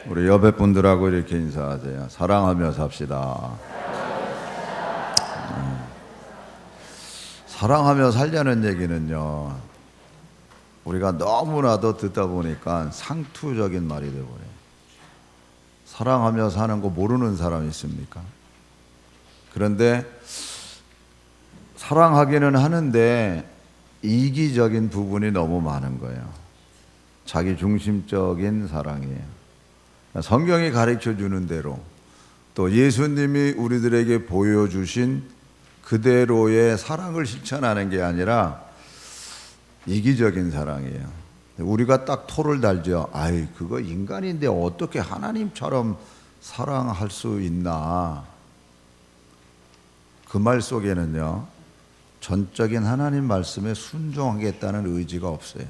우리 옆에 분들하고 이렇게 인사하세요. 사랑하며 삽시다. 사랑하며 살자는 얘기는요, 우리가 너무나도 듣다 보니까 상투적인 말이 되어버려요. 사랑하며 사는 거 모르는 사람이 있습니까? 그런데 사랑하기는 하는데 이기적인 부분이 너무 많은 거예요. 자기 중심적인 사랑이에요. 성경이 가르쳐 주는 대로 또 예수님이 우리들에게 보여주신 그대로의 사랑을 실천하는 게 아니라 이기적인 사랑이에요. 우리가 딱 토를 달죠. 아이, 그거 인간인데 어떻게 하나님처럼 사랑할 수 있나? 그 말 속에는요, 전적인 하나님 말씀에 순종하겠다는 의지가 없어요.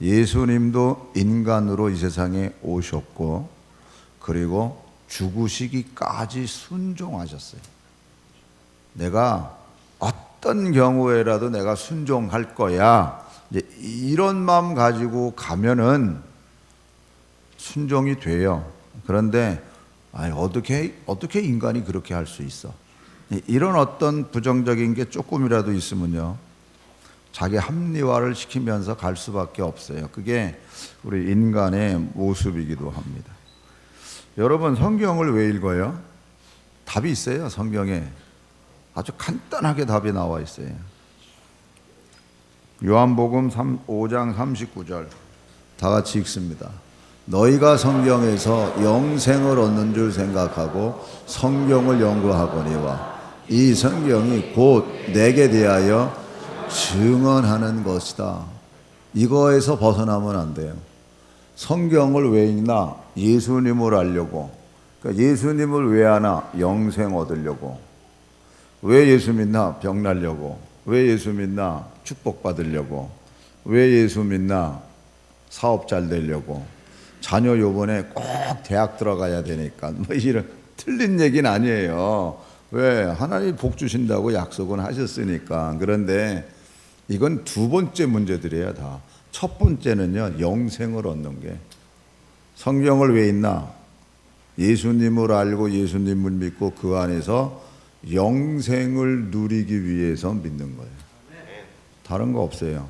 예수님도 인간으로 이 세상에 오셨고, 그리고 죽으시기까지 순종하셨어요. 내가 어떤 경우에라도 내가 순종할 거야, 이제 이런 마음 가지고 가면은 순종이 돼요. 그런데 어떻게 인간이 그렇게 할 수 있어? 이런 어떤 부정적인 게 조금이라도 있으면요, 자기 합리화를 시키면서 갈 수밖에 없어요. 그게 우리 인간의 모습이기도 합니다. 여러분, 성경을 왜 읽어요? 답이 있어요. 성경에 아주 간단하게 답이 나와 있어요. 요한복음 5장 39절 다 같이 읽습니다. 너희가 성경에서 영생을 얻는 줄 생각하고 성경을 연구하거니와 이 성경이 곧 내게 대하여 증언하는 것이다. 이거에서 벗어나면 안 돼요. 성경을 왜 읽나? 예수님을 알려고. 그러니까 예수님을 왜 하나? 영생 얻으려고. 왜 예수 믿나? 병 날려고. 왜 예수 믿나? 축복 받으려고. 왜 예수 믿나? 사업 잘 되려고. 자녀 요번에 꼭 대학 들어가야 되니까. 뭐 이런 틀린 얘기는 아니에요. 왜? 하나님 복 주신다고 약속은 하셨으니까. 그런데 이건 두 번째 문제들이에요, 다. 첫 번째는요, 영생을 얻는 게. 성경을 왜 읽나? 예수님을 알고 예수님을 믿고 그 안에서 영생을 누리기 위해서 믿는 거예요. 다른 거 없어요.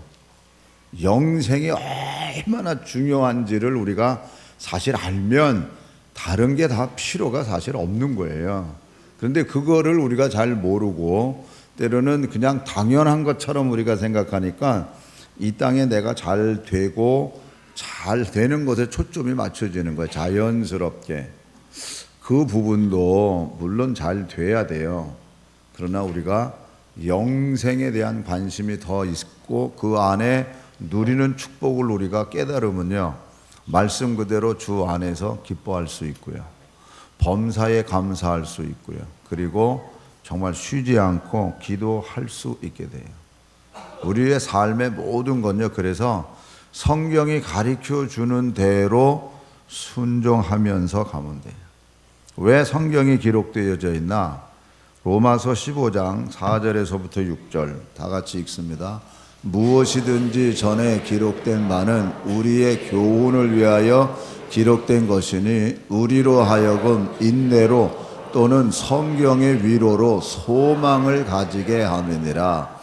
영생이 얼마나 중요한지를 우리가 사실 알면 다른 게 다 필요가 사실 없는 거예요. 그런데 그거를 우리가 잘 모르고 때로는 그냥 당연한 것처럼 우리가 생각하니까 이 땅에 내가 잘 되고 잘 되는 것에 초점이 맞춰지는 거예요. 자연스럽게. 그 부분도 물론 잘 돼야 돼요. 그러나 우리가 영생에 대한 관심이 더 있고 그 안에 누리는 축복을 우리가 깨달으면요, 말씀 그대로 주 안에서 기뻐할 수 있고요, 범사에 감사할 수 있고요, 그리고 정말 쉬지 않고 기도할 수 있게 돼요. 우리의 삶의 모든 건요, 그래서 성경이 가르쳐 주는 대로 순종하면서 가면 돼요. 왜 성경이 기록되어져 있나? 로마서 15장 4절에서부터 6절 다 같이 읽습니다. 무엇이든지 전에 기록된 바는 우리의 교훈을 위하여 기록된 것이니 우리로 하여금 인내로 또는 성경의 위로로 소망을 가지게 함이니라.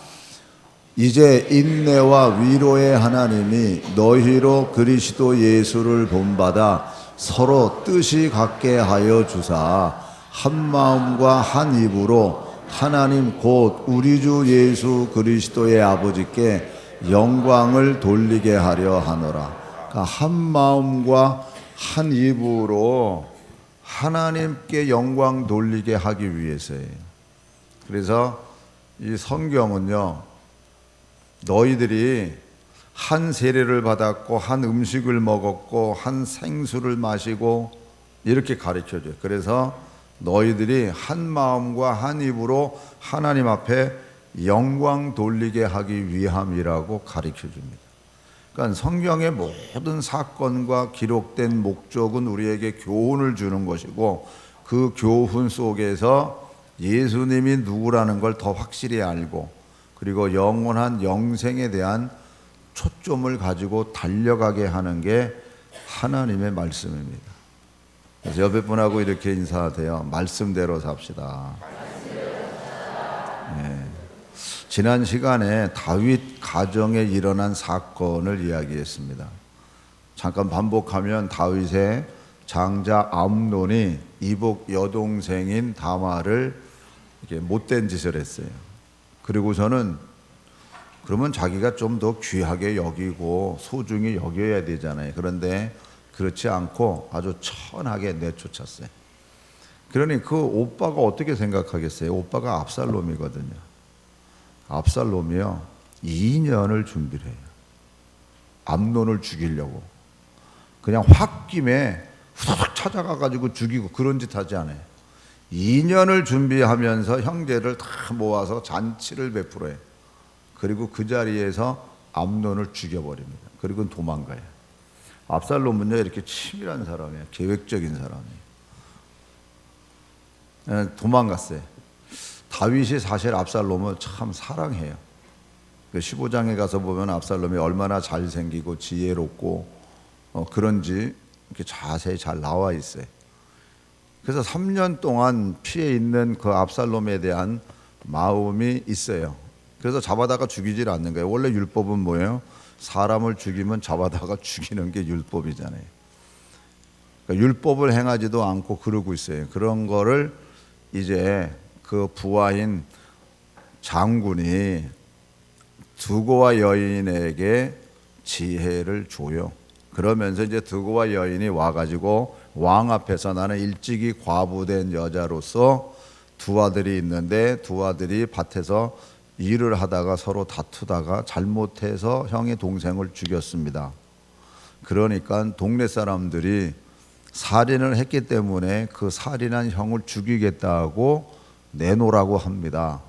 이제 인내와 위로의 하나님이 너희로 그리스도 예수를 본받아 서로 뜻이 같게 하여 주사 한 마음과 한 입으로 하나님 곧 우리 주 예수 그리스도의 아버지께 영광을 돌리게 하려 하노라. 그러니까 한 마음과 한 입으로 하나님께 영광 돌리게 하기 위해서예요. 그래서 이 성경은요, 너희들이 한 세례를 받았고 한 음식을 먹었고 한 생수를 마시고 이렇게 가르쳐줘요. 그래서 너희들이 한 마음과 한 입으로 하나님 앞에 영광 돌리게 하기 위함이라고 가르쳐줍니다. 그러니까 성경의 모든 사건과 기록된 목적은 우리에게 교훈을 주는 것이고 그 교훈 속에서 예수님이 누구라는 걸 더 확실히 알고 그리고 영원한 영생에 대한 초점을 가지고 달려가게 하는 게 하나님의 말씀입니다. 그래서 옆에 분하고 이렇게 인사하세요. 말씀대로 삽시다. 네. 지난 시간에 다윗 가정에 일어난 사건을 이야기했습니다. 잠깐 반복하면 다윗의 장자 암논이 이복 여동생인 다말을 이렇게 못된 짓을 했어요. 그리고서는 그러면 자기가 좀 더 귀하게 여기고 소중히 여겨야 되잖아요. 그런데 그렇지 않고 아주 천하게 내쫓았어요. 그러니 그 오빠가 어떻게 생각하겠어요? 오빠가 압살롬이거든요. 압살롬이요 2년을 준비를 해요. 암논을 죽이려고. 그냥 홧김에 후다닥 찾아가가지고 죽이고 그런 짓 하지 않아요. 2년을 준비하면서 형제를 다 모아서 잔치를 베풀어요. 그리고 그 자리에서 암논을 죽여버립니다. 그리고 도망가요. 압살롬은요 이렇게 치밀한 사람이에요. 계획적인 사람이에요. 도망갔어요. 다윗이 사실 압살롬을 참 사랑해요. 15장에 가서 보면 압살롬이 얼마나 잘생기고 지혜롭고 그런지 이렇게 자세히 잘 나와 있어요. 그래서 3년 동안 피해 있는 그 압살롬에 대한 마음이 있어요. 그래서 잡아다가 죽이질 않는 거예요. 원래 율법은 뭐예요? 사람을 죽이면 잡아다가 죽이는 게 율법이잖아요. 그러니까 율법을 행하지도 않고 그러고 있어요. 그런 거를 이제 그 부하인 장군이 드고와 여인에게 지혜를 줘요. 그러면서 이제 드고와 여인이 와가지고 왕 앞에서 나는 일찍이 과부된 여자로서 두 아들이 있는데 두 아들이 밭에서 일을 하다가 서로 다투다가 잘못해서 형의 동생을 죽였습니다. 그러니까 동네 사람들이 살인을 했기 때문에 그 살인한 형을 죽이겠다고 내놓으라고 합니다.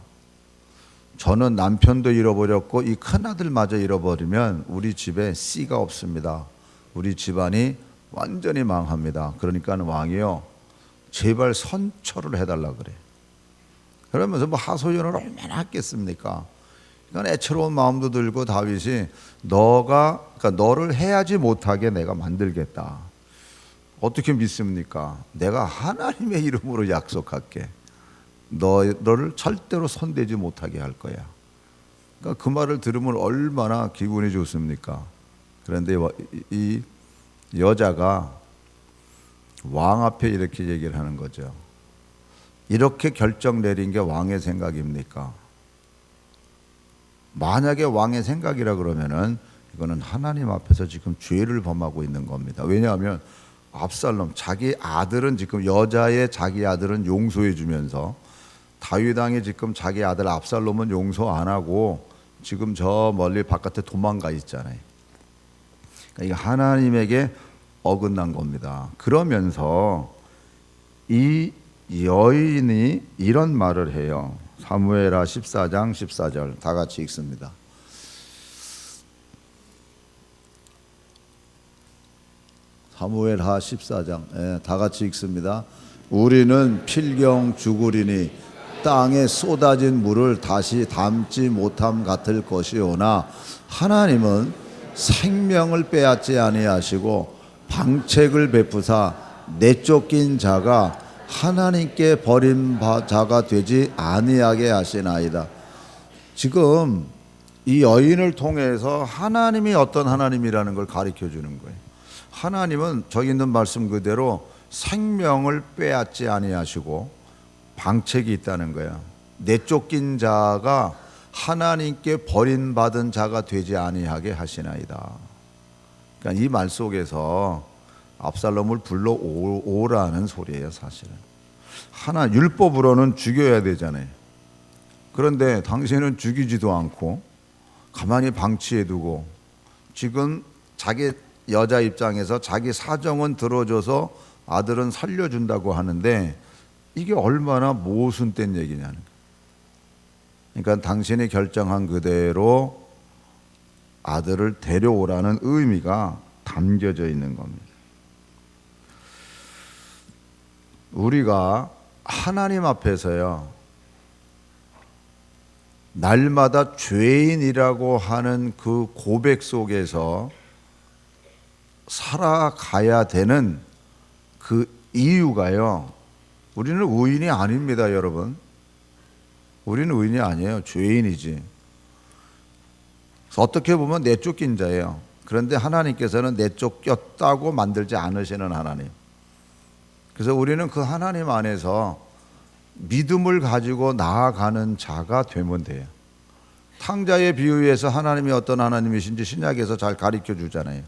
저는 남편도 잃어버렸고 이 큰아들마저 잃어버리면 우리 집에 씨가 없습니다. 우리 집안이 완전히 망합니다. 그러니까 왕이요 제발 선처를 해달라 그래. 그러면서 뭐 하소연을 얼마나 했겠습니까? 그러니까 애처로운 마음도 들고 다윗이 그러니까 너를 해하지 못하게 내가 만들겠다. 어떻게 믿습니까? 내가 하나님의 이름으로 약속할게. 너를 절대로 손대지 못하게 할 거야. 그러니까 그 말을 들으면 얼마나 기분이 좋습니까? 그런데 이 여자가 왕 앞에 이렇게 얘기를 하는 거죠. 이렇게 결정 내린 게 왕의 생각입니까? 만약에 왕의 생각이라 그러면은 이거는 하나님 앞에서 지금 죄를 범하고 있는 겁니다. 왜냐하면 압살롬 자기 아들은 지금 여자의 자기 아들은 용서해 주면서 다윗 왕이 지금 자기 아들 압살롬은 용서 안 하고 지금 저 멀리 바깥에 도망가 있잖아요. 그러니까 하나님에게 어긋난 겁니다. 그러면서 이 여인이 이런 말을 해요. 사무엘하 14장 14절 다 같이 읽습니다. 사무엘하 14장 다 같이 읽습니다. 우리는 필경 죽으리니 땅에 쏟아진 물을 다시 담지 못함 같을 것이오나 하나님은 생명을 빼앗지 아니하시고 방책을 베푸사 내쫓긴 자가 하나님께 버린 자가 되지 아니하게 하시나이다. 지금 이 여인을 통해서 하나님이 어떤 하나님이라는 걸 가르쳐 주는 거예요. 하나님은 저기 있는 말씀 그대로 생명을 빼앗지 아니하시고 방책이 있다는 거야. 내쫓긴 자가 하나님께 버림받은 자가 되지 아니하게 하시나이다. 그러니까 이 말 속에서 압살롬을 불러오라는 소리예요. 사실은 율법으로는 죽여야 되잖아요. 그런데 당신은 죽이지도 않고 가만히 방치해두고 지금 자기 여자 입장에서 자기 사정은 들어줘서 아들은 살려준다고 하는데 이게 얼마나 모순된 얘기냐는 거예요. 그러니까 당신이 결정한 그대로 아들을 데려오라는 의미가 담겨져 있는 겁니다. 우리가 하나님 앞에서요 날마다 죄인이라고 하는 그 고백 속에서 살아가야 되는 그 이유가요, 우리는 의인이 아닙니다, 여러분. 우리는 의인이 아니에요. 죄인이지. 그래서 어떻게 보면 내쫓긴 자예요. 그런데 하나님께서는 내쫓겼다고 만들지 않으시는 하나님. 그래서 우리는 그 하나님 안에서 믿음을 가지고 나아가는 자가 되면 돼요. 탕자의 비유에서 하나님이 어떤 하나님이신지 신약에서 잘 가르쳐 주잖아요.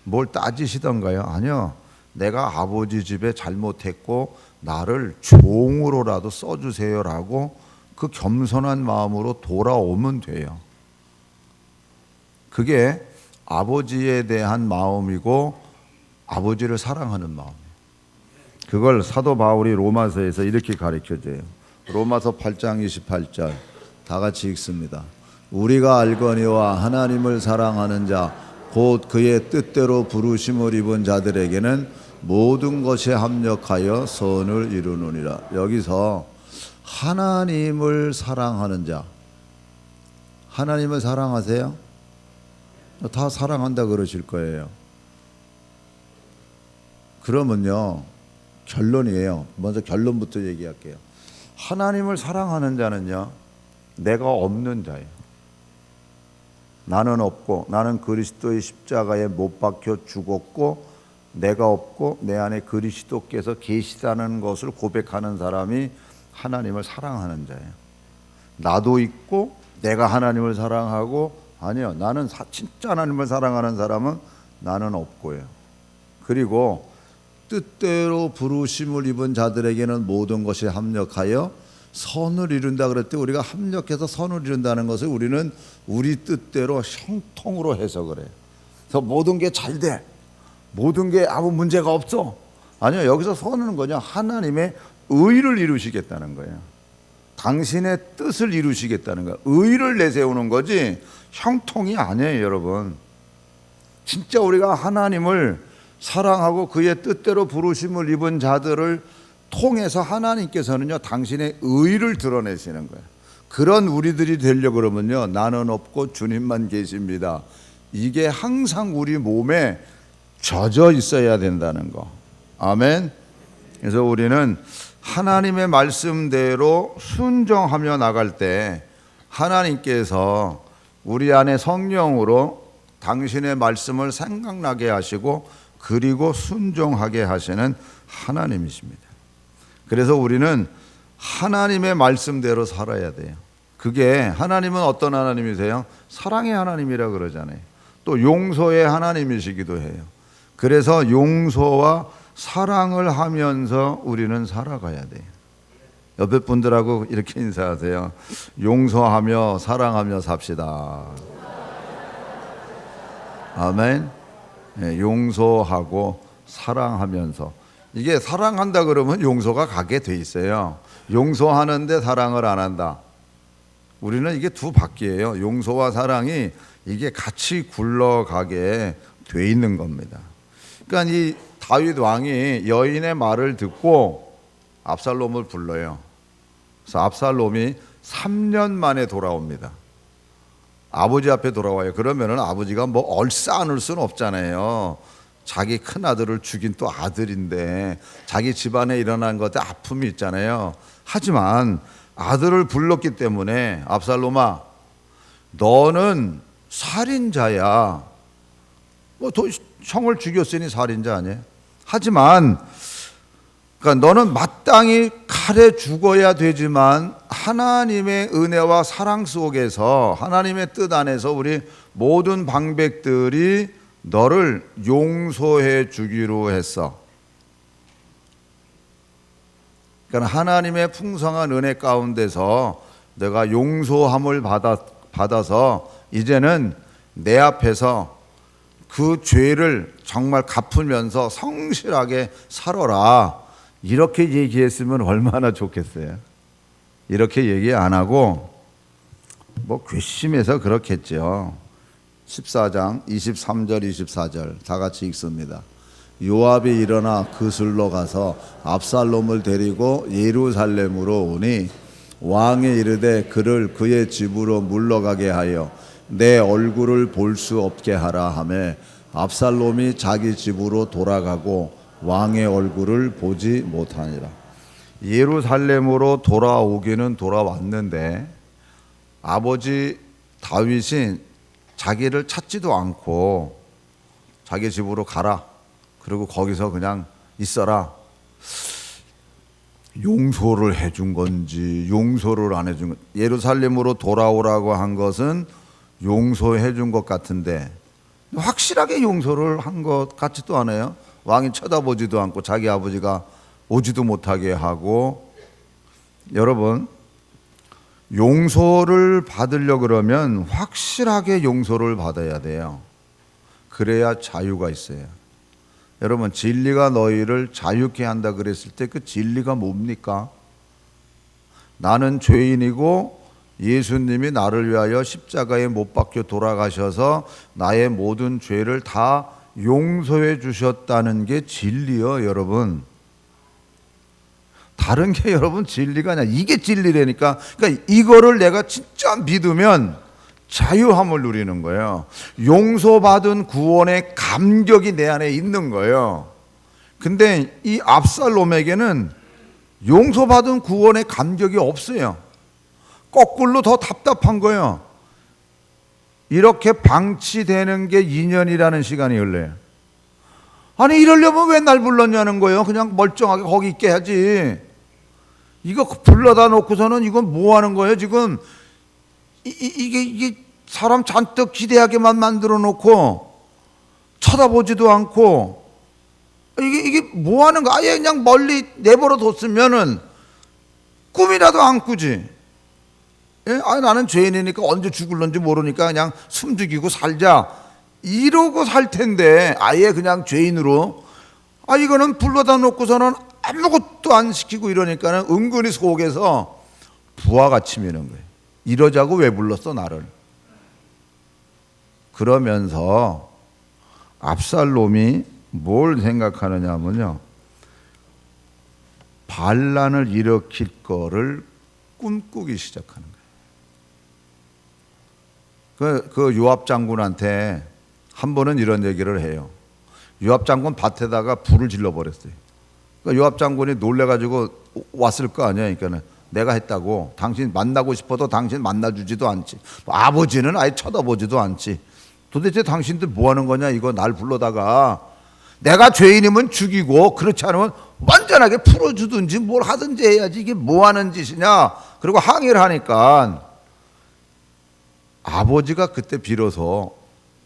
뭘 따지시던가요? 아니요. 내가 아버지 집에 잘못했고 나를 종으로라도 써주세요라고 그 겸손한 마음으로 돌아오면 돼요. 그게 아버지에 대한 마음이고 아버지를 사랑하는 마음이에요. 그걸 사도 바울이 로마서에서 이렇게 가르쳐줘요. 로마서 8장 28절 다 같이 읽습니다. 우리가 알거니와 하나님을 사랑하는 자 곧 그의 뜻대로 부르심을 입은 자들에게는 모든 것이 합력하여 선을 이루느니라. 여기서 하나님을 사랑하는 자, 하나님을 사랑하세요? 다 사랑한다 그러실 거예요. 그러면요, 결론이에요. 먼저 결론부터 얘기할게요. 하나님을 사랑하는 자는요, 내가 없는 자예요. 나는 없고 나는 그리스도의 십자가에 못 박혀 죽었고 내가 없고 내 안에 그리스도께서 계시다는 것을 고백하는 사람이 하나님을 사랑하는 자예요. 나도 있고 내가 하나님을 사랑하고, 아니요, 나는 진짜 하나님을 사랑하는 사람은 나는 없고요. 그리고 뜻대로 부르심을 입은 자들에게는 모든 것이 합력하여 선을 이룬다 그럴 때, 우리가 합력해서 선을 이룬다는 것을 우리는 우리 뜻대로 형통으로 해석을 해요. 그래서 모든 게 잘 돼, 모든 게 아무 문제가 없어. 아니요, 여기서 선은 거냐, 하나님의 의를 이루시겠다는 거예요. 당신의 뜻을 이루시겠다는 거예요. 의를 내세우는 거지 형통이 아니에요, 여러분. 진짜 우리가 하나님을 사랑하고 그의 뜻대로 부르심을 입은 자들을 통해서 하나님께서는요, 당신의 의를 드러내시는 거예요. 그런 우리들이 되려고 그러면요, 나는 없고 주님만 계십니다. 이게 항상 우리 몸에 젖어 있어야 된다는 거. 아멘. 그래서 우리는 하나님의 말씀대로 순종하며 나갈 때 하나님께서 우리 안에 성령으로 당신의 말씀을 생각나게 하시고 그리고 순종하게 하시는 하나님이십니다. 그래서 우리는 하나님의 말씀대로 살아야 돼요. 그게, 하나님은 어떤 하나님이세요? 사랑의 하나님이라 그러잖아요. 또 용서의 하나님이시기도 해요. 그래서 용서와 사랑을 하면서 우리는 살아가야 돼요. 옆에 분들하고 이렇게 인사하세요. 용서하며 사랑하며 삽시다. 아멘. 네, 용서하고 사랑하면서. 이게 사랑한다 그러면 용서가 가게 돼 있어요. 용서하는데 사랑을 안 한다. 우리는 이게 두 바퀴예요. 용서와 사랑이 이게 같이 굴러가게 돼 있는 겁니다. 그러니까 이 다윗 왕이 여인의 말을 듣고 압살롬을 불러요. 그래서 압살롬이 3년 만에 돌아옵니다. 아버지 앞에 돌아와요. 그러면은 아버지가 뭐 얼싸안을 수는 없잖아요. 자기 큰 아들을 죽인 또 아들인데 자기 집안에 일어난 것에 아픔이 있잖아요. 하지만 아들을 불렀기 때문에, 압살롬아, 너는 살인자야. 뭐 형을 죽였으니 살인자 아니에요? 하지만 그러니까 너는 마땅히 칼에 죽어야 되지만 하나님의 은혜와 사랑 속에서, 하나님의 뜻 안에서 우리 모든 방백들이 너를 용서해 주기로 했어. 그러니까 하나님의 풍성한 은혜 가운데서 내가 용서함을 받아서 이제는 내 앞에서 그 죄를 정말 갚으면서 성실하게 살아라. 이렇게 얘기했으면 얼마나 좋겠어요. 이렇게 얘기 안 하고 뭐 괘씸해서 그렇겠죠. 14장 23절 24절 다 같이 읽습니다. 요압이 일어나 그술로 가서 압살롬을 데리고 예루살렘으로 오니 왕이 이르되 그를 그의 집으로 물러가게 하여 내 얼굴을 볼 수 없게 하라 하매 압살롬이 자기 집으로 돌아가고 왕의 얼굴을 보지 못하니라. 예루살렘으로 돌아오기는 돌아왔는데 아버지 다윗이 자기를 찾지도 않고 자기 집으로 가라, 그리고 거기서 그냥 있어라, 용서를 해준 건지 용서를 안 해준 건지, 예루살렘으로 돌아오라고 한 것은 용서해 준 것 같은데 확실하게 용서를 한 것 같지도 않아요. 왕이 쳐다보지도 않고 자기 아버지가 오지도 못하게 하고. 여러분, 용서를 받으려 그러면 확실하게 용서를 받아야 돼요. 그래야 자유가 있어요. 여러분, 진리가 너희를 자유케 한다 그랬을 때 그 진리가 뭡니까? 나는 죄인이고 예수님이 나를 위하여 십자가에 못 박혀 돌아가셔서 나의 모든 죄를 다 용서해 주셨다는 게 진리요, 여러분. 다른 게 여러분 진리가 아니야. 이게 진리라니까. 그러니까 이거를 내가 진짜 믿으면 자유함을 누리는 거예요. 용서받은 구원의 감격이 내 안에 있는 거예요. 근데 이 압살롬에게는 용서받은 구원의 감격이 없어요. 거꾸로 더 답답한 거예요. 이렇게 방치되는 게 2년이라는 시간이 흘러요. 아니, 이러려면 왜 날 불렀냐는 거예요. 그냥 멀쩡하게 거기 있게 해야지. 이거 불러다 놓고서는 이건 뭐 하는 거예요 지금? 이게 사람 잔뜩 기대하게만 만들어 놓고 쳐다보지도 않고, 이게 뭐 하는 거야? 아예 그냥 멀리 내버려 뒀으면은 꿈이라도 안 꾸지. 예? 아, 나는 죄인이니까 언제 죽을런지 모르니까 그냥 숨죽이고 살자, 이러고 살 텐데 아예 그냥 죄인으로. 아, 이거는 불러다 놓고서는 아무것도 안 시키고 이러니까는 은근히 속에서 부하가 치미는 거예요. 이러자고 왜 불렀어 나를? 그러면서 압살롬이 뭘 생각하느냐면요, 반란을 일으킬 거를 꿈꾸기 시작하는 거예요. 그 요압 장군한테 한 번은 이런 얘기를 해요. 요압 장군 밭에다가 불을 질러버렸어요. 그러니까 요압 장군이 놀래가지고 왔을 거 아니에요. 그러니까 내가 했다고. 당신 만나고 싶어도 당신 만나주지도 않지. 아버지는 아예 쳐다보지도 않지. 도대체 당신들 뭐 하는 거냐, 이거 날 불러다가. 내가 죄인이면 죽이고 그렇지 않으면 완전하게 풀어주든지 뭘 하든지 해야지. 이게 뭐 하는 짓이냐. 그리고 항의를 하니까 아버지가 그때 비로소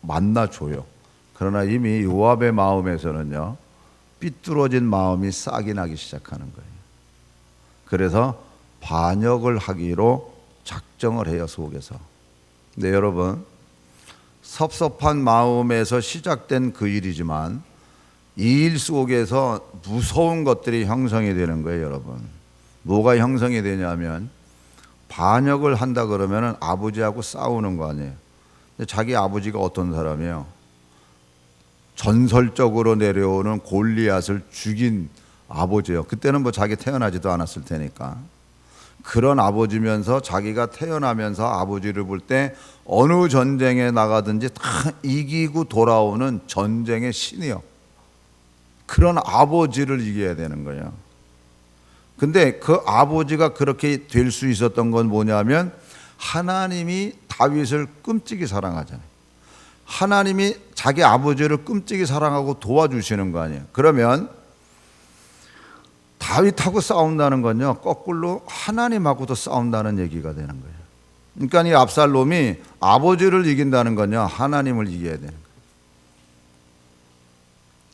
만나줘요. 그러나 이미 요압의 마음에서는요, 삐뚤어진 마음이 싹이 나기 시작하는 거예요. 그래서 반역을 하기로 작정을 해요, 속에서. 근데 여러분, 섭섭한 마음에서 시작된 그 일이지만 이 일 속에서 무서운 것들이 형성이 되는 거예요, 여러분. 뭐가 형성이 되냐면, 반역을 한다 그러면 아버지하고 싸우는 거 아니에요. 근데 자기 아버지가 어떤 사람이에요? 전설적으로 내려오는 골리앗을 죽인 아버지예요. 그때는 뭐 자기 태어나지도 않았을 테니까. 그런 아버지면서 자기가 태어나면서 아버지를 볼 때 어느 전쟁에 나가든지 다 이기고 돌아오는 전쟁의 신이요. 그런 아버지를 이겨야 되는 거예요. 근데 그 아버지가 그렇게 될 수 있었던 건 뭐냐면, 하나님이 다윗을 끔찍이 사랑하잖아요. 하나님이 자기 아버지를 끔찍이 사랑하고 도와주시는 거 아니에요. 그러면 다윗하고 싸운다는 건요, 거꾸로 하나님하고도 싸운다는 얘기가 되는 거예요. 그러니까 이 압살롬이 아버지를 이긴다는 건요, 하나님을 이겨야 되는 거예요.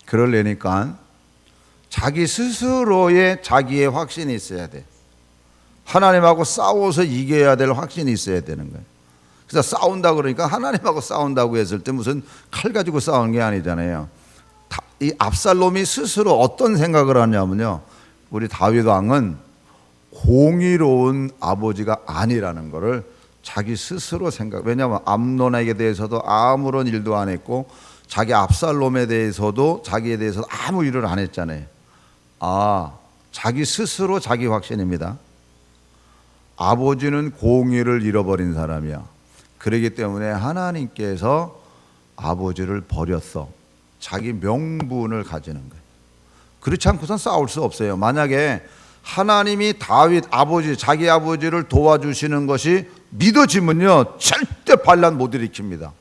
그러려니까 자기 스스로의 자기의 확신이 있어야 돼. 하나님하고 싸워서 이겨야 될 확신이 있어야 되는 거예요. 그래서 싸운다 그러니까 하나님하고 싸운다고 했을 때 무슨 칼 가지고 싸우는 게 아니잖아요. 이 압살롬이 스스로 어떤 생각을 하냐면요, 우리 다윗 왕은 공의로운 아버지가 아니라는 것을 자기 스스로 생각. 왜냐하면 암논에게 대해서도 아무런 일도 안 했고 자기 압살롬에 대해서도 자기에 대해서 아무 일을 안 했잖아요. 자기 스스로 자기 확신입니다. 아버지는 공의를 잃어버린 사람이야. 그렇기 때문에 하나님께서 아버지를 버렸어. 자기 명분을 가지는 거예요. 그렇지 않고선 싸울 수 없어요. 만약에 하나님이 다윗 아버지, 자기 아버지를 도와주시는 것이 믿어지면요, 절대 반란 못 일으킵니다.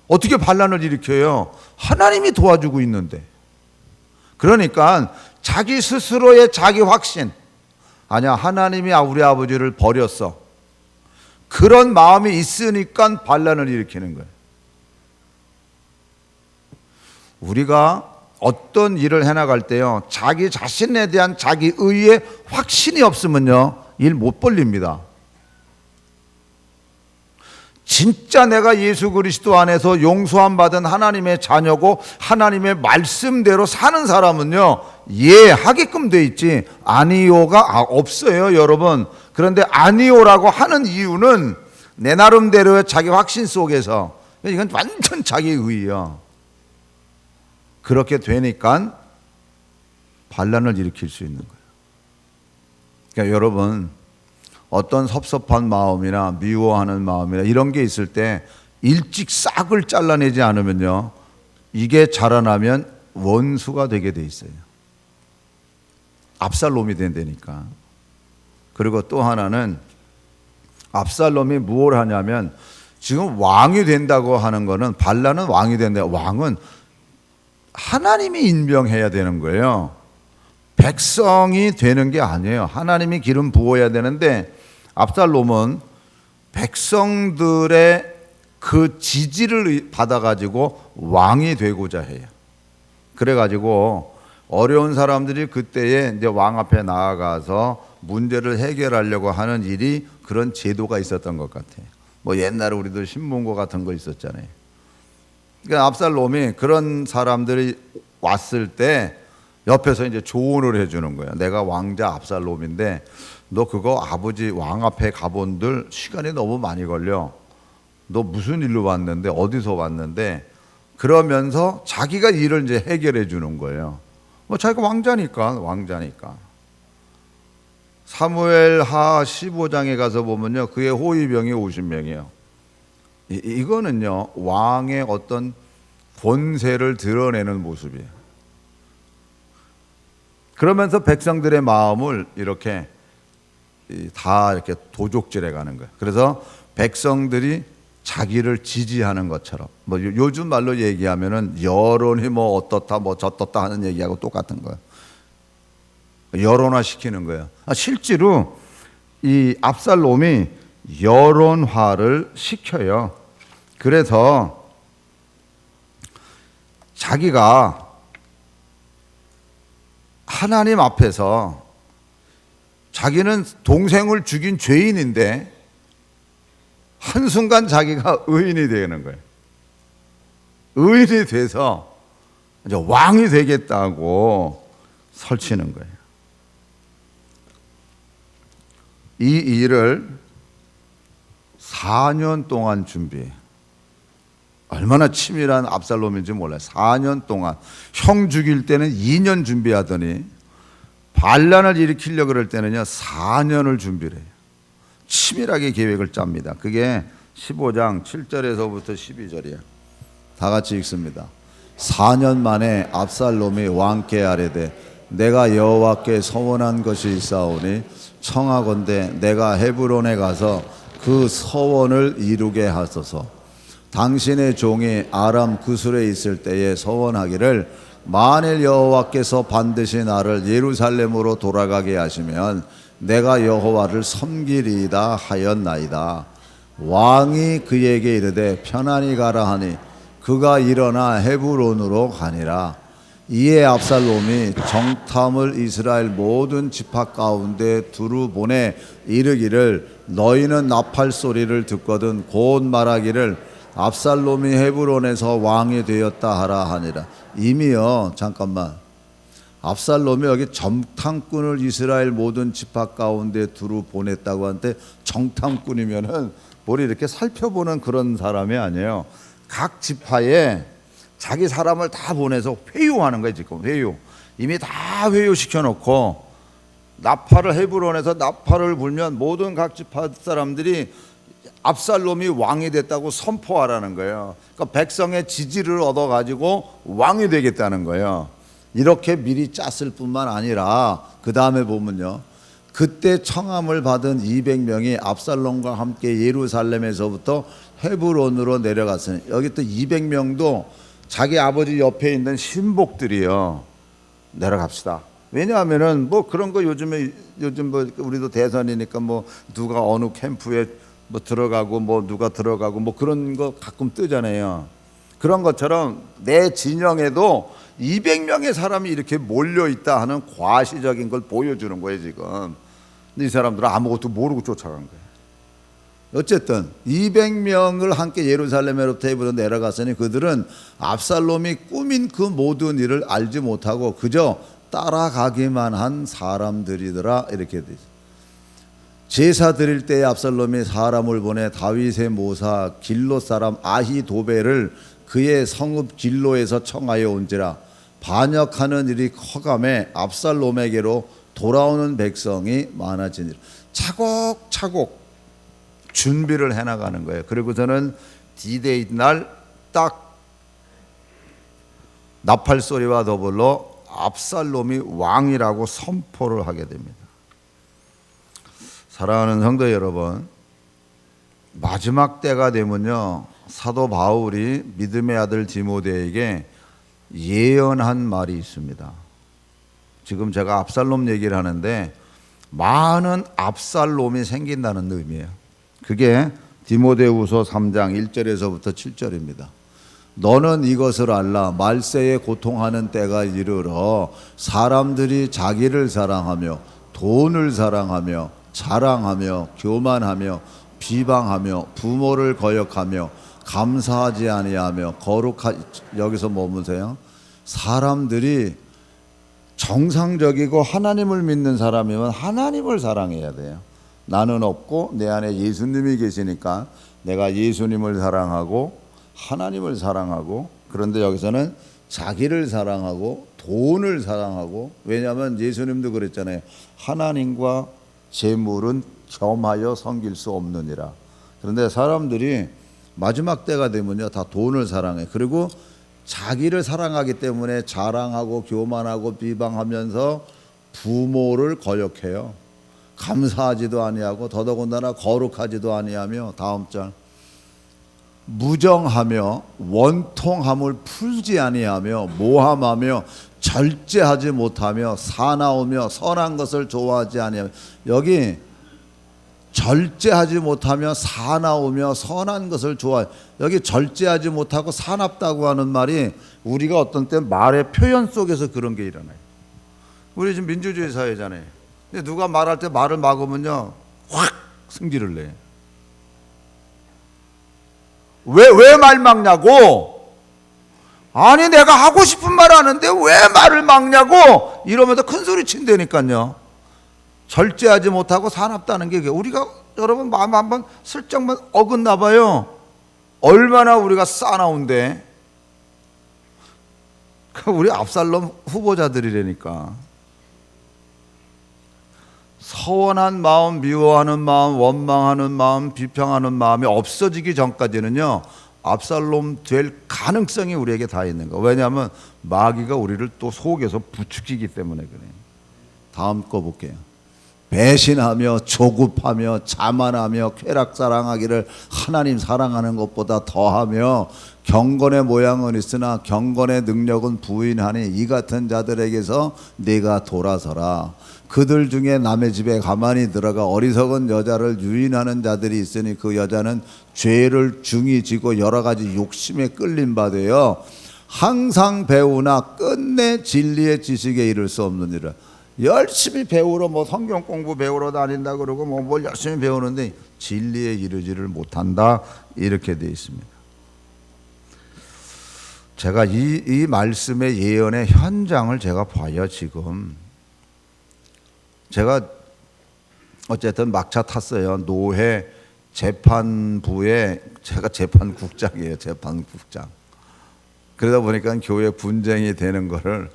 어떻게 반란을 일으켜요? 하나님이 도와주고 있는데. 그러니까 자기 스스로의 자기 확신, 아니야, 하나님이 우리 아버지를 버렸어, 그런 마음이 있으니까 반란을 일으키는 거예요. 우리가 어떤 일을 해나갈 때요, 자기 자신에 대한 자기 의의 확신이 없으면요, 일 못 벌립니다. 진짜 내가 예수 그리스도 안에서 용서함 받은 하나님의 자녀고 하나님의 말씀대로 사는 사람은요, 예 하게끔 돼 있지 아니요가 없어요, 여러분. 그런데 아니요라고 하는 이유는 내 나름대로의 자기 확신 속에서, 이건 완전 자기 의예요. 그렇게 되니까 반란을 일으킬 수 있는 거예요. 그러니까 여러분, 어떤 섭섭한 마음이나 미워하는 마음이나 이런 게 있을 때 일찍 싹을 잘라내지 않으면요, 이게 자라나면 원수가 되게 돼 있어요. 압살롬이 된다니까. 그리고 또 하나는, 압살롬이 무엇을 하냐면, 지금 왕이 된다고 하는 거는, 반란은 왕이 된다, 왕은 하나님이 임명해야 되는 거예요. 백성이 되는 게 아니에요. 하나님이 기름 부어야 되는데, 압살롬은 백성들의 그 지지를 받아가지고 왕이 되고자 해요. 그래가지고 어려운 사람들이 그때에 이제 왕 앞에 나아가서 문제를 해결하려고 하는 일이, 그런 제도가 있었던 것 같아요. 뭐 옛날에 우리도 신문고 같은 거 있었잖아요. 그러니까 압살롬이 그런 사람들이 왔을 때 옆에서 이제 조언을 해주는 거예요. 내가 왕자 압살롬인데 너 그거 아버지 왕 앞에 가본들 시간이 너무 많이 걸려. 너 무슨 일로 왔는데, 어디서 왔는데, 그러면서 자기가 일을 이제 해결해 주는 거예요. 뭐 자기가 왕자니까. 사무엘하 15장에 가서 보면요, 그의 호위병이 50명이에요. 이거는요, 왕의 어떤 권세를 드러내는 모습이에요. 그러면서 백성들의 마음을 이렇게 다 이렇게 도적질해 가는 거예요. 그래서 백성들이 자기를 지지하는 것처럼, 뭐 요즘 말로 얘기하면은 여론이 뭐 어떻다 뭐 저떻다 하는 얘기하고 똑같은 거예요. 여론화 시키는 거예요. 실제로 이 압살롬이 여론화를 시켜요. 그래서 자기가 하나님 앞에서, 자기는 동생을 죽인 죄인인데 한순간 자기가 의인이 되는 거예요. 의인이 돼서 이제 왕이 되겠다고 설치는 거예요. 이 일을 4년 동안 준비해요. 얼마나 치밀한 압살롬인지 몰라요. 4년 동안. 형 죽일 때는 2년 준비하더니 반란을 일으키려고 그럴 때는요, 4년을 준비를 해요. 치밀하게 계획을 짭니다. 그게 15장 7절에서부터 12절이에요. 다 같이 읽습니다. 4년 만에 압살롬이 왕께 아뢰되 내가 여호와께 서원한 것이 있사오니 청하건대 내가 헤브론에 가서 그 서원을 이루게 하소서. 당신의 종이 아람 구술에 있을 때에 서원하기를 만일 여호와께서 반드시 나를 예루살렘으로 돌아가게 하시면 내가 여호와를 섬기리이다 하였나이다. 왕이 그에게 이르되 편안히 가라 하니 그가 일어나 헤브론으로 가니라. 이에 압살롬이 정탐을 이스라엘 모든 지파 가운데 두루 보내 이르기를 너희는 나팔 소리를 듣거든 곧 말하기를 압살롬이 헤브론에서 왕이 되었다 하라 하니라. 이미요, 잠깐만, 압살롬이 여기 정탐꾼을 이스라엘 모든 지파 가운데 두루 보냈다고 하는데, 정탐꾼이면은 뭘 이렇게 살펴보는 그런 사람이 아니에요. 각 지파에 자기 사람을 다 보내서 회유하는 거예요. 지금 회유, 이미 다 회유시켜 놓고, 나팔을 헤브론에서 나팔을 불면 모든 각 지파 사람들이 압살롬이 왕이 됐다고 선포하라는 거예요. 그러니까 백성의 지지를 얻어가지고 왕이 되겠다는 거예요. 이렇게 미리 짰을 뿐만 아니라 그 다음에 보면요, 그때 청함을 받은 200명이 압살롬과 함께 예루살렘에서부터 헤브론으로 내려갔으니, 여기 또 200명도 자기 아버지 옆에 있는 신복들이요. 내려갑시다. 왜냐하면은 뭐 그런 거 요즘 뭐 우리도 대선이니까 뭐 누가 어느 캠프에 뭐 들어가고 뭐 누가 들어가고 뭐 그런 거 가끔 뜨잖아요. 그런 것처럼 내 진영에도 200명의 사람이 이렇게 몰려 있다 하는 과시적인 걸 보여주는 거예요 지금. 근데 이 사람들은 아무것도 모르고 쫓아간 거예요. 어쨌든 200명을 함께 예루살렘으로부터 헤브론 내려갔으니 그들은 압살롬이 꾸민 그 모든 일을 알지 못하고 그저 따라가기만 한 사람들이더라, 이렇게 돼 있어요. 제사 드릴 때에 압살롬이 사람을 보내 다윗의 모사 길롯 사람 아히도벨을 그의 성읍 길로에서 청하여 온지라. 반역하는 일이 커감에 압살롬에게로 돌아오는 백성이 많아지니라. 차곡차곡 준비를 해나가는 거예요. 그리고서는 D-Day 날 딱 나팔 소리와 더불어 압살롬이 왕이라고 선포를 하게 됩니다. 사랑하는 성도 여러분, 마지막 때가 되면요, 사도 바울이 믿음의 아들 디모데에게 예언한 말이 있습니다. 지금 제가 압살롬 얘기를 하는데 많은 압살롬이 생긴다는 의미예요. 그게 디모데후서 3장 1절에서부터 7절입니다. 너는 이것을 알라. 말세에 고통하는 때가 이르러 사람들이 자기를 사랑하며 돈을 사랑하며 자랑하며 교만하며 비방하며 부모를 거역하며 감사하지 아니하며 여기서 머무세요. 사람들이 정상적이고 하나님을 믿는 사람이면 하나님을 사랑해야 돼요. 나는 없고 내 안에 예수님이 계시니까 내가 예수님을 사랑하고 하나님을 사랑하고, 그런데 여기서는 자기를 사랑하고 돈을 사랑하고, 왜냐하면 예수님도 그랬잖아요. 하나님과 재물은 겸하여 섬길 수 없느니라. 그런데 사람들이 마지막 때가 되면요 다 돈을 사랑해. 그리고 자기를 사랑하기 때문에 자랑하고 교만하고 비방하면서 부모를 거역해요. 감사하지도 아니하고 더더군다나 거룩하지도 아니하며, 다음 절, 무정하며 원통함을 풀지 아니하며 모함하며 절제하지 못하며 사나우며 선한 것을 좋아하지 아니하며, 여기 절제하지 못하며 사나우며 선한 것을 좋아해. 여기 절제하지 못하고 사납다고 하는 말이 우리가 어떤 때 말의 표현 속에서 그런 게 일어나요. 우리 지금 민주주의 사회잖아요. 근데 누가 말할 때 말을 막으면요 확 승질을 내. 왜 말 막냐고. 아니 내가 하고 싶은 말 하는데 왜 말을 막냐고 이러면서 큰 소리 친다니까요. 절제하지 못하고 사납다는 게 우리가 여러분 마음 한번 슬쩍만 어긋나 봐요. 얼마나 우리가 싸나운데. 우리 압살롬 후보자들이라니까. 서원한 마음, 미워하는 마음, 원망하는 마음, 비평하는 마음이 없어지기 전까지는요 압살롬 될 가능성이 우리에게 다 있는 거예요. 왜냐하면 마귀가 우리를 또 속에서 부추기기 때문에 그래요. 다음 거 볼게요. 배신하며 조급하며 자만하며 쾌락 사랑하기를 하나님 사랑하는 것보다 더하며 경건의 모양은 있으나 경건의 능력은 부인하니 이 같은 자들에게서 네가 돌아서라. 그들 중에 남의 집에 가만히 들어가 어리석은 여자를 유인하는 자들이 있으니 그 여자는 죄를 중히 지고 여러 가지 욕심에 끌림 받아요. 항상 배우나 끝내 진리의 지식에 이를 수 없느니라. 열심히 배우러 뭐 성경 공부 배우러 다닌다 그러고 뭐 뭘 열심히 배우는데 진리에 이르지를 못한다, 이렇게 되어 있습니다. 제가 이 말씀의 예언의 현장을 제가 봐요. 지금 제가 어쨌든 막차 탔어요. 노회 재판부에 제가 재판국장이에요. 재판국장. 그러다 보니까 교회 분쟁이 되는 거를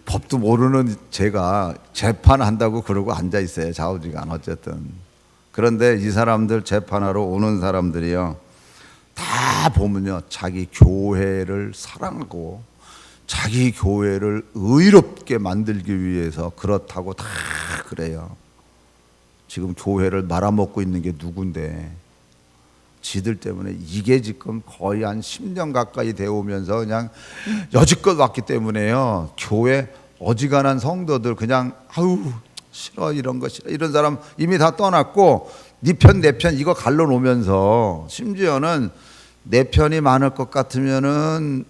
법도 모르는 제가 재판한다고 그러고 앉아 있어요. 좌우지간. 어쨌든 그런데 이 사람들 재판하러 오는 사람들이요, 다 보면요, 자기 교회를 사랑하고 자기 교회를 의롭게 만들기 위해서 그렇다고 다 그래요. 지금 교회를 말아먹고 있는 게 누군데, 지들 때문에 이게 지금 거의 한 10년 가까이 되어 오면서 그냥 여지껏 왔기 때문에요, 교회 어지간한 성도들 그냥 아우 싫어, 이런 거 싫어, 이런 사람 이미 다 떠났고 네 편 내 편 이거 갈라놓으면서, 심지어는 내 편이 많을 것 같으면은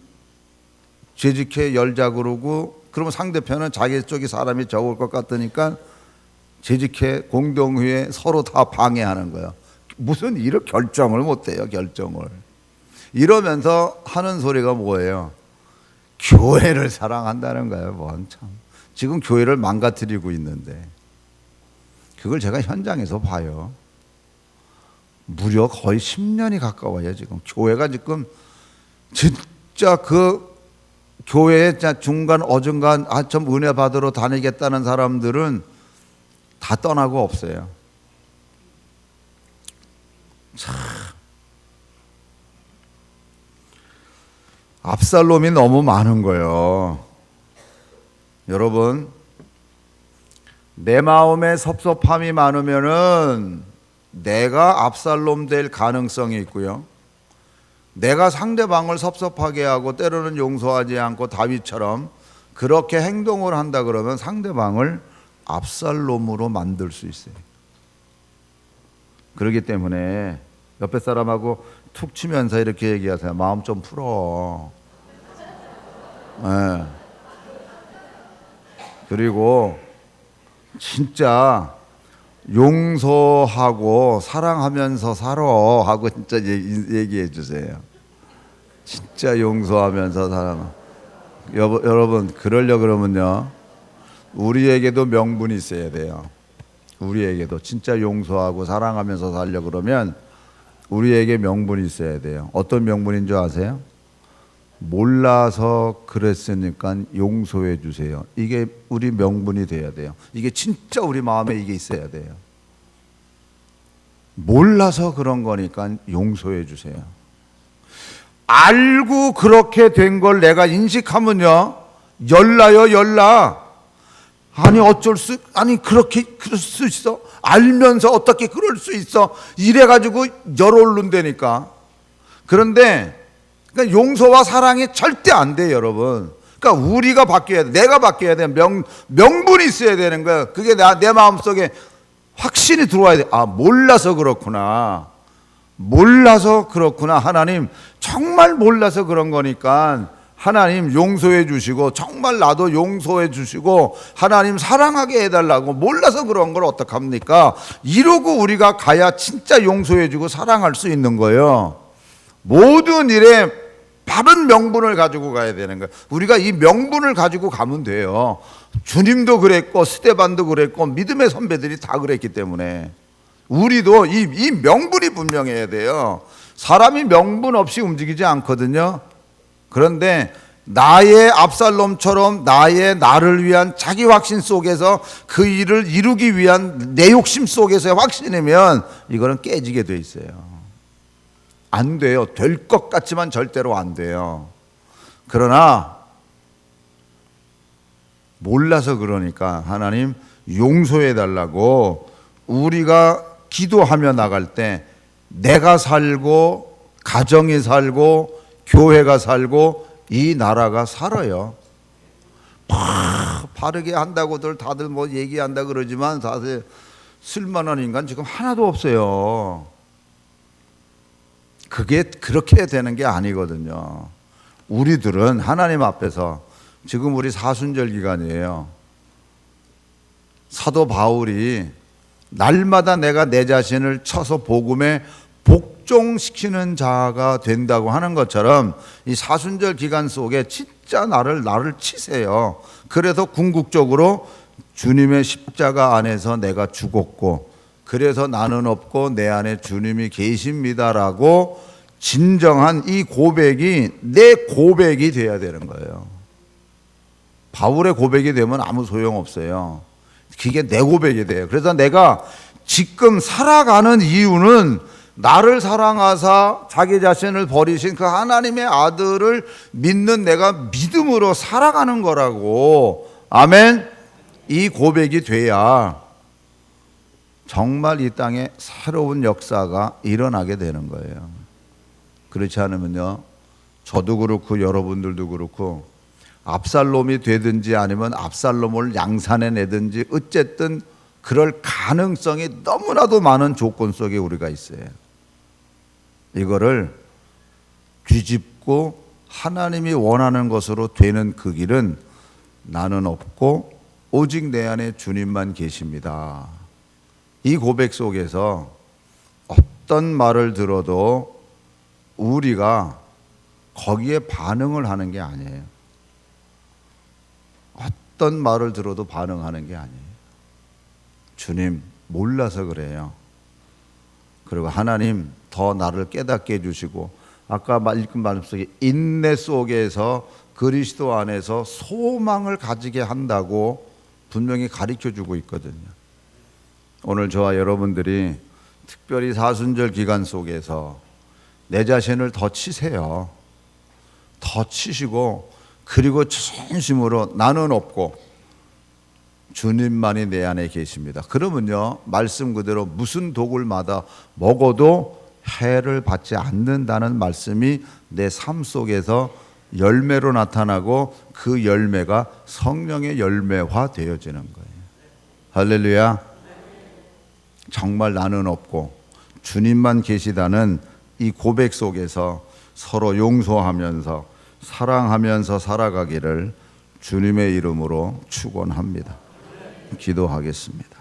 재직해 열자 그러고, 그러면 상대편은 자기 쪽이 사람이 적을 것 같으니까 재직해 공동회에 서로 다 방해하는 거예요. 무슨 이런 결정을 못해요, 결정을. 이러면서 하는 소리가 뭐예요? 교회를 사랑한다는 거예요. 뭐 참, 지금 교회를 망가뜨리고 있는데, 그걸 제가 현장에서 봐요. 무려 거의 10년이 가까워요. 지금 교회가 지금 진짜 그 교회에 중간 어중간 좀 은혜 받으러 다니겠다는 사람들은 다 떠나고 없어요. 참, 압살롬이 너무 많은 거예요. 여러분, 내 마음에 섭섭함이 많으면은 내가 압살롬 될 가능성이 있고요, 내가 상대방을 섭섭하게 하고 때로는 용서하지 않고 다윗처럼 그렇게 행동을 한다 그러면 상대방을 압살롬으로 만들 수 있어요. 그렇기 때문에 옆에 사람하고 툭 치면서 이렇게 얘기하세요. 마음 좀 풀어. 네. 그리고 진짜 용서하고 사랑하면서 살아 하고 진짜 얘기해 주세요. 진짜 용서하면서 살아. 여러분, 그러려 그러면요, 우리에게도 명분이 있어야 돼요. 우리에게도 진짜 용서하고 사랑하면서 살려 그러면 우리에게 명분이 있어야 돼요. 어떤 명분인 줄 아세요? 몰라서 그랬으니까 용서해 주세요. 이게 우리 명분이 돼야 돼요. 이게 진짜 우리 마음에 이게 있어야 돼요. 몰라서 그런 거니까 용서해 주세요. 알고 그렇게 된 걸 내가 인식하면요, 열나요, 열나. 아니 아니 그렇게 그럴 수 있어? 알면서 어떻게 그럴 수 있어? 이래가지고 열오른다니까. 그런데 그러니까 용서와 사랑이 절대 안 돼요, 여러분. 그러니까 우리가 바뀌어야 돼. 내가 바뀌어야 돼. 명분이 있어야 되는 거야. 그게 내 마음속에 확신이 들어와야 돼. 아, 몰라서 그렇구나. 몰라서 그렇구나. 하나님 정말 몰라서 그런 거니까 하나님 용서해 주시고, 정말 나도 용서해 주시고 하나님 사랑하게 해달라고. 몰라서 그런 걸 어떡합니까? 이러고 우리가 가야 진짜 용서해 주고 사랑할 수 있는 거예요. 모든 일에 바른 명분을 가지고 가야 되는 거예요. 우리가 이 명분을 가지고 가면 돼요. 주님도 그랬고 스데반도 그랬고 믿음의 선배들이 다 그랬기 때문에 우리도 이 명분이 분명해야 돼요. 사람이 명분 없이 움직이지 않거든요. 그런데 나의 압살롬처럼 나를 위한 자기 확신 속에서 그 일을 이루기 위한 내 욕심 속에서의 확신이면 이거는 깨지게 돼 있어요. 안 돼요. 될 것 같지만 절대로 안 돼요. 그러나 몰라서 그러니까 하나님 용서해 달라고 우리가 기도하며 나갈 때 내가 살고 가정이 살고 교회가 살고 이 나라가 살아요. 바르게 한다고들 다들 뭐 얘기한다 그러지만 사실 쓸만한 인간 지금 하나도 없어요. 그게 그렇게 되는 게 아니거든요. 우리들은 하나님 앞에서 지금 우리 사순절 기간이에요. 사도 바울이 날마다 내가 내 자신을 쳐서 복음에 복종시키는 자가 된다고 하는 것처럼 이 사순절 기간 속에 진짜 나를 치세요. 그래서 궁극적으로 주님의 십자가 안에서 내가 죽었고 그래서 나는 없고 내 안에 주님이 계십니다라고 진정한 이 고백이 내 고백이 돼야 되는 거예요. 바울의 고백이 되면 아무 소용없어요. 그게 내 고백이 돼요. 그래서 내가 지금 살아가는 이유는 나를 사랑하사 자기 자신을 버리신 그 하나님의 아들을 믿는 내가 믿음으로 살아가는 거라고. 아멘. 이 고백이 돼야 정말 이 땅에 새로운 역사가 일어나게 되는 거예요. 그렇지 않으면요, 저도 그렇고 여러분들도 그렇고 압살롬이 되든지 아니면 압살롬을 양산해 내든지 어쨌든 그럴 가능성이 너무나도 많은 조건 속에 우리가 있어요. 이거를 뒤집고 하나님이 원하는 것으로 되는 그 길은 나는 없고 오직 내 안에 주님만 계십니다. 이 고백 속에서 어떤 말을 들어도 우리가 거기에 반응을 하는 게 아니에요. 어떤 말을 들어도 반응하는 게 아니에요. 주님, 몰라서 그래요. 그리고 하나님 더 나를 깨닫게 해주시고, 아까 읽은 말씀 속에 인내 속에서 그리스도 안에서 소망을 가지게 한다고 분명히 가르쳐주고 있거든요. 오늘 저와 여러분들이 특별히 사순절 기간 속에서 내 자신을 더 치세요. 더 치시고, 그리고 진심으로 나는 없고 주님만이 내 안에 계십니다. 그러면요, 말씀 그대로 무슨 독을마다 먹어도 해를 받지 않는다는 말씀이 내 삶 속에서 열매로 나타나고 그 열매가 성령의 열매화 되어지는 거예요. 할렐루야. 정말 나는 없고 주님만 계시다는 이 고백 속에서 서로 용서하면서 사랑하면서 살아가기를 주님의 이름으로 축원합니다. 기도하겠습니다.